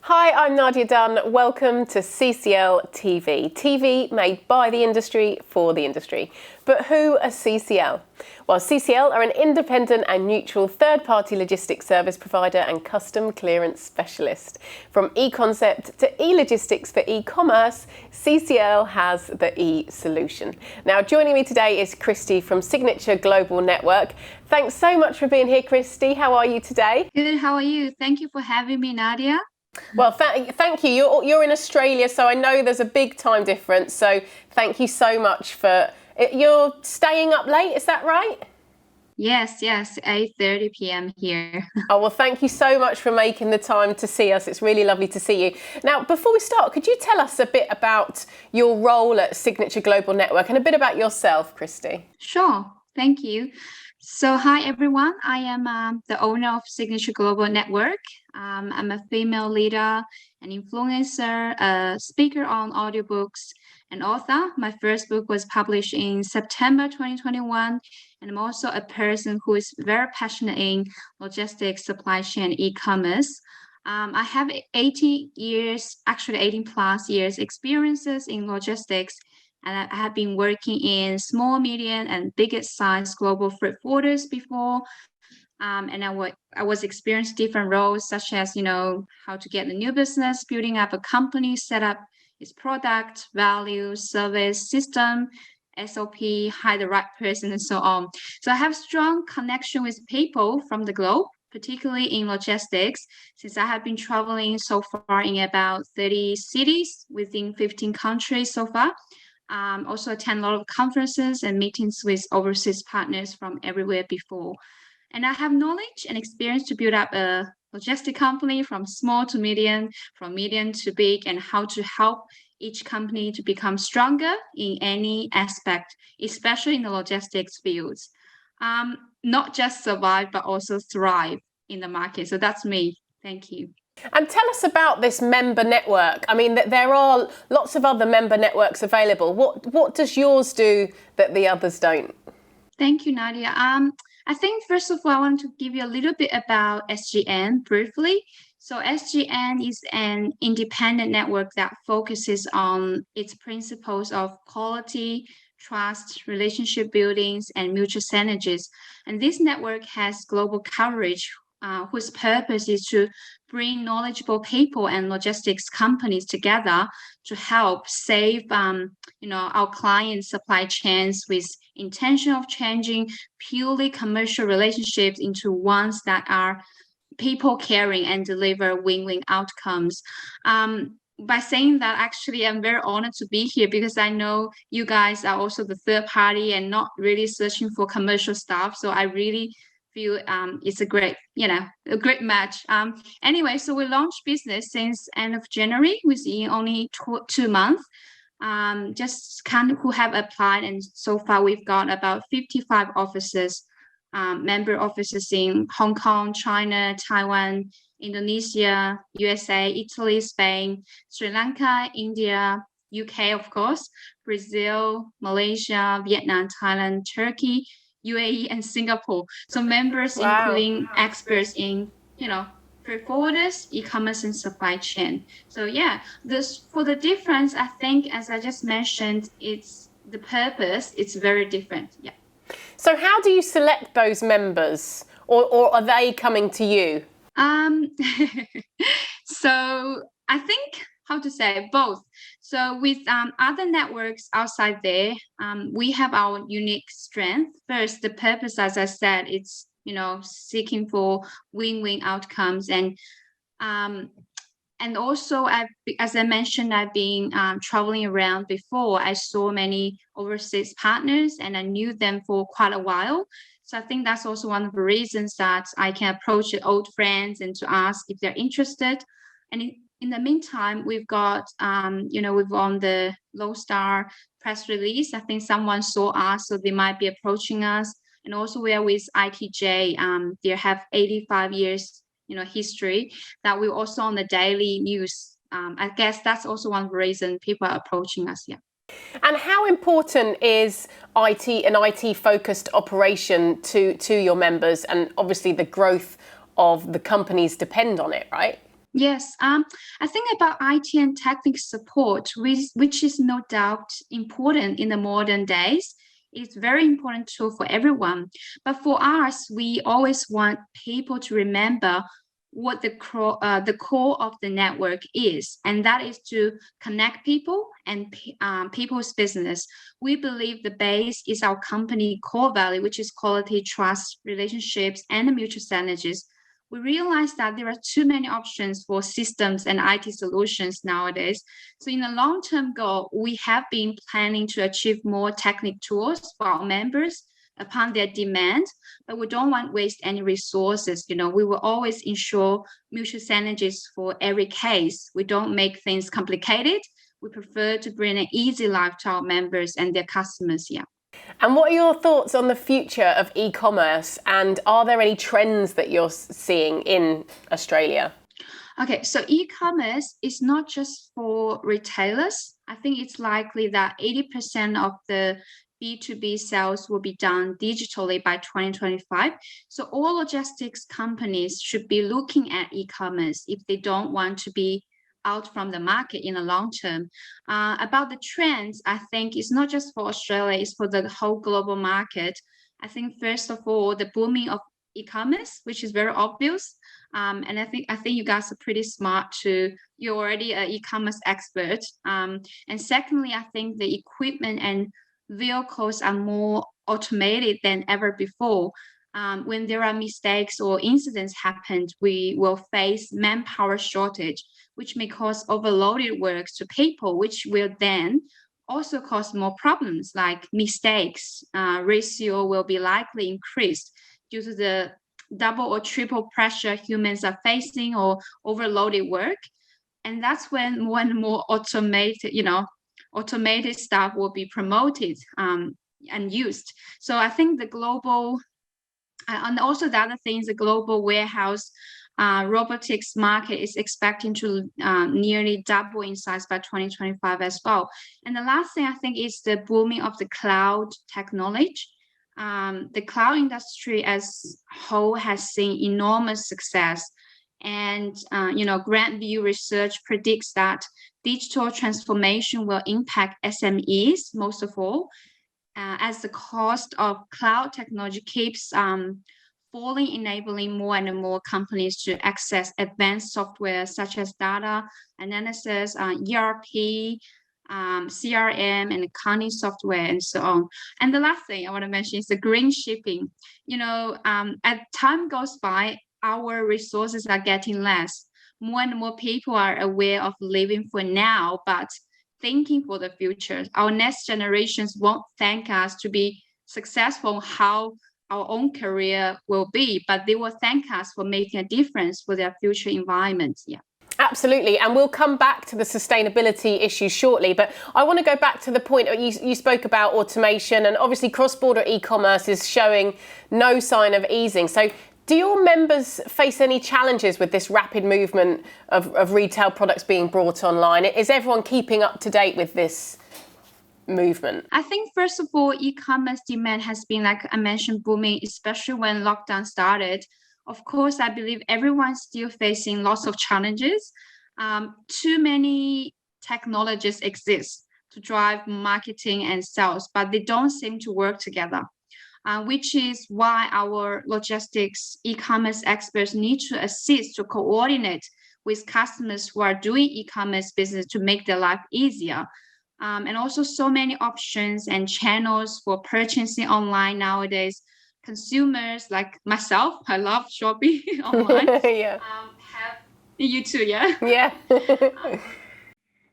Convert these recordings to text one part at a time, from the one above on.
Hi, I'm Nadia Dunn. Welcome to CCL TV. TV made by the industry for the industry. But who are CCL? Well, CCL are an independent and neutral third-party logistics service provider and custom clearance specialist. From e-concept to e-logistics for e-commerce, CCL has the e-solution. Now, joining me today is Kristy from Signature Global Network. Thanks so much for being here, Kristy. How are you today? Good, how are you? Thank you for having me, Nadia. Well, thank you. You're in Australia, so I know there's a big time difference. So thank you so much for... You're staying up late, is that right? Yes, 8:30 p.m. here. Oh, well, thank you so much for making the time to see us. It's really lovely to see you. Now, before we start, could you tell us a bit about your role at Signature Global Network and a bit about yourself, Kristy? Sure, thank you. So, hi everyone. I am the owner of Signature Global Network. I'm a female leader, an influencer, a speaker on audiobooks, an author. My first book was published in September 2021, and I'm also a person who is very passionate in logistics, supply chain, e-commerce. I have 18 plus years experiences in logistics, and I have been working in small, medium, and biggest size global freight forwarders before. And I was experiencing different roles, such as, how to get a new business, building up a company, set up its product, value, service, system, SOP, hire the right person, and so on. So I have strong connection with people from the globe, particularly in logistics, since I have been traveling so far in about 30 cities within 15 countries so far. Also attend a lot of conferences and meetings with overseas partners from everywhere before. And I have knowledge and experience to build up a logistic company from small to medium, from medium to big, and how to help each company to become stronger in any aspect, especially in the logistics fields. Not just survive, but also thrive in the market. So that's me. Thank you. And tell us about this member network. I mean, there are lots of other member networks available. What does yours do that the others don't? Thank you, Nadia. I think, first of all, I want to give you a little bit about SGN briefly. So SGN is an independent network that focuses on its principles of quality, trust, relationship buildings, and mutual synergies. And this network has global coverage, whose purpose is to bring knowledgeable people and logistics companies together to help save, our clients' supply chains with intention of changing purely commercial relationships into ones that are people caring and deliver win-win outcomes. By saying that, actually, I'm very honored to be here because I know you guys are also the third party and not really searching for commercial stuff. So I really feel it's a great match. Anyway, so we launched business since end of January within only 2 months. Just kind of who have applied, and so far we've got about 55 offices, member offices in Hong Kong, China, Taiwan, Indonesia, USA, Italy, Spain, Sri Lanka, India, UK, of course, Brazil, Malaysia, Vietnam, Thailand, Turkey, UAE, and Singapore. So members including experts in, freight forwarders, e-commerce, and supply chain. So for the difference, I think, as I just mentioned, it's the purpose. It's very different. Yeah. So how do you select those members, or are they coming to you? So I think, how to say, both. So with other networks outside there, we have our unique strength. First, the purpose, as I said, it's seeking for win-win outcomes, and also, as I mentioned, I've been traveling around before. I saw many overseas partners, and I knew them for quite a while. So I think that's also one of the reasons that I can approach old friends and to ask if they're interested. And in the meantime, we've got, we've won the Lodestar press release. I think someone saw us, so they might be approaching us. And also we are with ITJ. They have 85 years, history, that we're also on the daily news. I guess that's also one reason people are approaching us. Yeah. And how important is an IT-focused operation to your members? And obviously the growth of the companies depend on it, right? Yes, I think about IT and technical support, which is no doubt important in the modern days. It's very important tool for everyone. But for us, we always want people to remember what the core of the network is, and that is to connect people and people's business. We believe the base is our company core value, which is quality, trust, relationships, and the mutual synergies. We realize that there are too many options for systems and IT solutions nowadays. So in the long-term goal, we have been planning to achieve more technical tools for our members upon their demand, but we don't want to waste any resources. We will always ensure mutual synergies for every case. We don't make things complicated. We prefer to bring an easy life to our members and their customers. Yeah. And what are your thoughts on the future of e-commerce, and are there any trends that you're seeing in Australia? Okay, so e-commerce is not just for retailers. I think it's likely that 80% of the B2B sales will be done digitally by 2025. So all logistics companies should be looking at e-commerce if they don't want to be out from the market in the long term. About the trends, I think it's not just for Australia, it's for the whole global market. I think first of all, the booming of e-commerce, which is very obvious. And I think you guys are pretty smart you're already an e-commerce expert. And secondly, I think the equipment and vehicles are more automated than ever before. When there are mistakes or incidents happen, we will face manpower shortage, which may cause overloaded work to people, which will then also cause more problems like mistakes. Ratio will be likely increased due to the double or triple pressure humans are facing or overloaded work. And that's when more and more automated stuff will be promoted and used. So I think the global, and also the other thing is the global warehouse robotics market is expecting to nearly double in size by 2025 as well. And the last thing I think is the booming of the cloud technology. The cloud industry as whole has seen enormous success. And, GrantView research predicts that digital transformation will impact SMEs most of all, as the cost of cloud technology keeps falling, enabling more and more companies to access advanced software such as data analysis, ERP, CRM, and accounting software, and so on. And the last thing I want to mention is the green shipping. As time goes by, our resources are getting less. More and more people are aware of living for now, but thinking for the future. Our next generations won't thank us to be successful how our own career will be, but they will thank us for making a difference for their future environment. Yeah. Absolutely, and we'll come back to the sustainability issue shortly, but I want to go back to the point you spoke about automation, and obviously cross-border e-commerce is showing no sign of easing. So do your members face any challenges with this rapid movement of retail products being brought online? Is everyone keeping up to date with this movement? I think, first of all, e-commerce demand has been, like I mentioned, booming, especially when lockdown started. Of course, I believe everyone's still facing lots of challenges. Too many technologies exist to drive marketing and sales, but they don't seem to work together. Which is why our logistics e-commerce experts need to assist to coordinate with customers who are doing e-commerce business to make their life easier. And also so many options and channels for purchasing online nowadays. Consumers like myself, I love shopping online. Yeah. You too, yeah?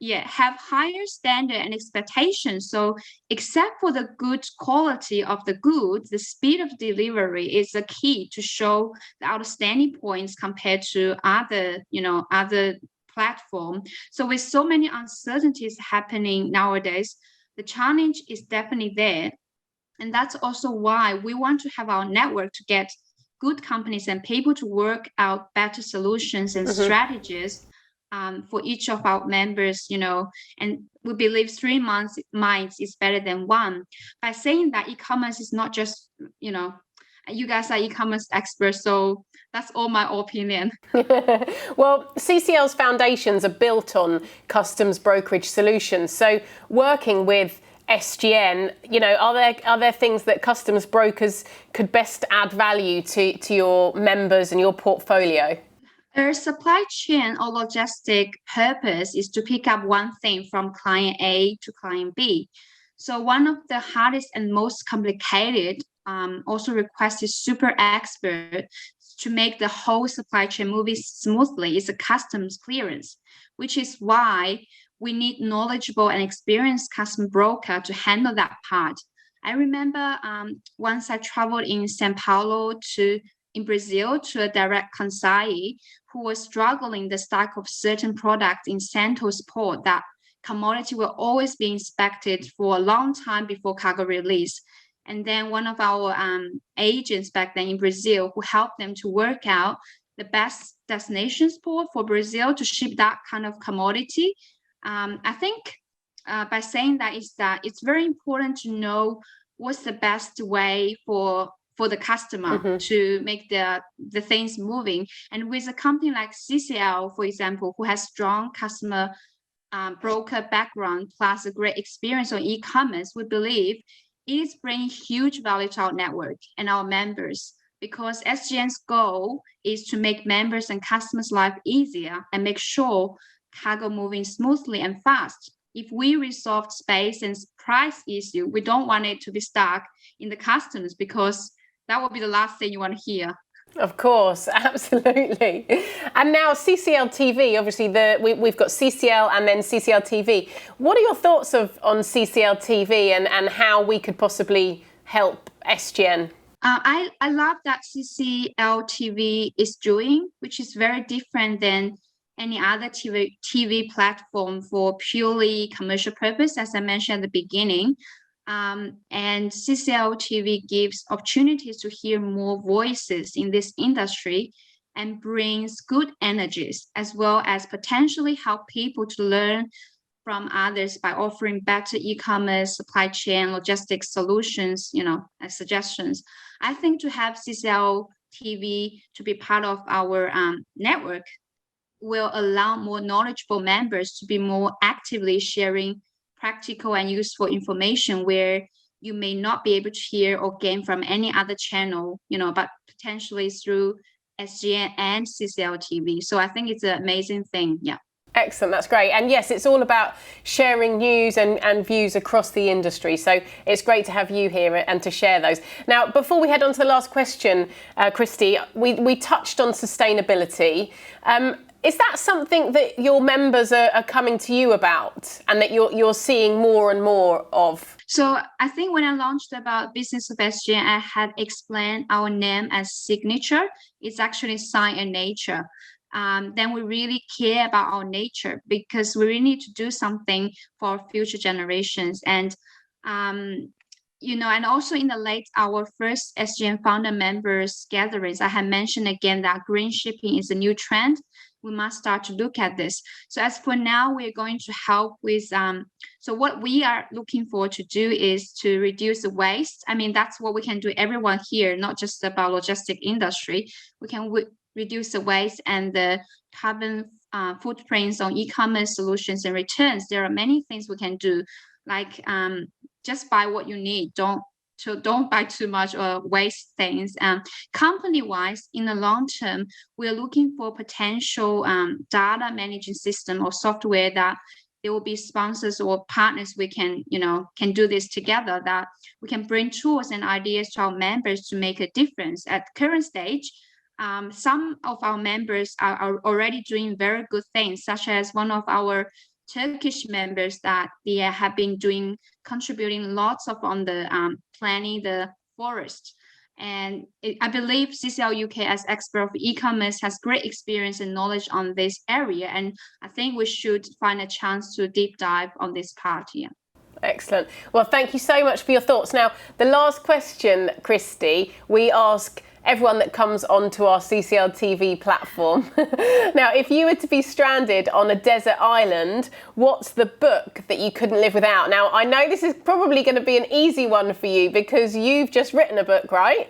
Yeah. Have higher standard and expectations. So except for the good quality of the goods, the speed of delivery is the key to show the outstanding points compared to other platform. So with so many uncertainties happening nowadays, the challenge is definitely there. And that's also why we want to have our network to get good companies and people to work out better solutions and strategies for each of our members, and we believe 3 minds is better than one. By saying that e-commerce is not just, You guys are e-commerce experts, so that's all my opinion. Well, CCL's foundations are built on customs brokerage solutions. So working with SGN, are there things that customs brokers could best add value to your members and your portfolio? Their supply chain or logistic purpose is to pick up one thing from client A to client B. So one of the hardest and most complicated also requested super expert to make the whole supply chain move smoothly is a customs clearance, which is why we need knowledgeable and experienced custom broker to handle that part. I remember once I traveled in Sao Paulo in Brazil to a direct consignee who was struggling the stock of certain products in Santos port that commodity will always be inspected for a long time before cargo release. And then one of our agents back then in Brazil who helped them to work out the best destinations port for Brazil to ship that kind of commodity. I think by saying that is that it's very important to know what's the best way for the customer to make the things moving. And with a company like CCL, for example, who has strong customer broker background plus a great experience on e-commerce, we believe it is bringing huge value to our network and our members, because SGN's goal is to make members and customers' life easier and make sure cargo moving smoothly and fast. If we resolve space and price issue, we don't want it to be stuck in the customs, because that will be the last thing you want to hear. Of course, absolutely. And now CCL TV, obviously we've got CCL and then CCL TV. What are your thoughts on CCL TV and how we could possibly help SGN? I love that CCL TV is doing, which is very different than any other TV platform for purely commercial purpose, as I mentioned at the beginning. And CCL TV gives opportunities to hear more voices in this industry and brings good energies, as well as potentially help people to learn from others by offering better e-commerce, supply chain, logistics solutions, as suggestions. I think to have CCL TV to be part of our network will allow more knowledgeable members to be more actively sharing practical and useful information where you may not be able to hear or gain from any other channel, but potentially through SGN and CCL TV. So I think it's an amazing thing. Yeah. Excellent, that's great. And yes, it's all about sharing news and views across the industry. So it's great to have you here and to share those. Now, before we head on to the last question, Kristy, we touched on sustainability. Is that something that your members are coming to you about and that you're seeing more and more of? So I think when I launched about Business of SGN, I had explained our name as signature. It's actually sign and nature. Then we really care about our nature because we really need to do something for our future generations. And and also in our first SGN founder members gatherings, I had mentioned again that green shipping is a new trend. We must start to look at this. So as for now, we're going to help with, so what we are looking for to do is to reduce the waste. I mean, that's what we can do, everyone here, not just about logistic industry. We can reduce the waste and the carbon footprints on e-commerce solutions and returns. There are many things we can do, like just buy what you need. Don't buy too much or waste things. Company-wise, in the long term, we're looking for potential data managing system or software that there will be sponsors or partners we can do this together, that we can bring tools and ideas to our members to make a difference. At current stage, some of our members are already doing very good things, such as one of our Turkish members that they have been contributing lots on the planning the forest. And I believe CCL UK as expert of e-commerce has great experience and knowledge on this area. And I think we should find a chance to deep dive on this part here. Excellent. Well, thank you so much for your thoughts. Now, the last question, Kristy, we ask everyone that comes onto our CCL TV platform. Now, if you were to be stranded on a desert island, what's the book that you couldn't live without? Now, I know this is probably going to be an easy one for you because you've just written a book, right?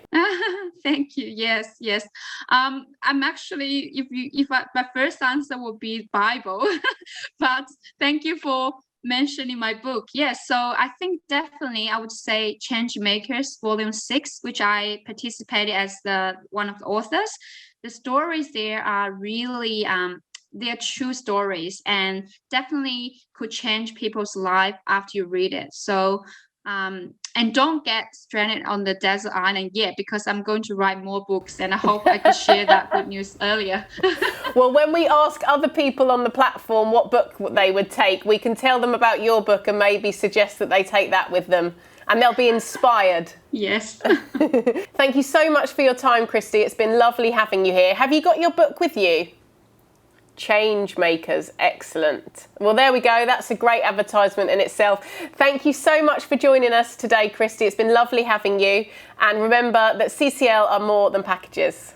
Thank you. Yes. I'm actually, my first answer would be Bible, but thank you for mentioning my book. Yes, so I think definitely I would say Change Makers Volume 6, which I participated as one of the authors. The stories there are really they're true stories and definitely could change people's life after you read it. So and don't get stranded on the desert island yet, because I'm going to write more books and I hope I could share that good news earlier. Well, when we ask other people on the platform what book they would take, we can tell them about your book and maybe suggest that they take that with them and they'll be inspired. Yes. Thank you so much for your time, Kristy. It's been lovely having you here. Have you got your book with you? Change Makers, excellent. Well, there we go. That's a great advertisement in itself. Thank you so much for joining us today, Kristy. It's been lovely having you. And remember that CCL are more than packages.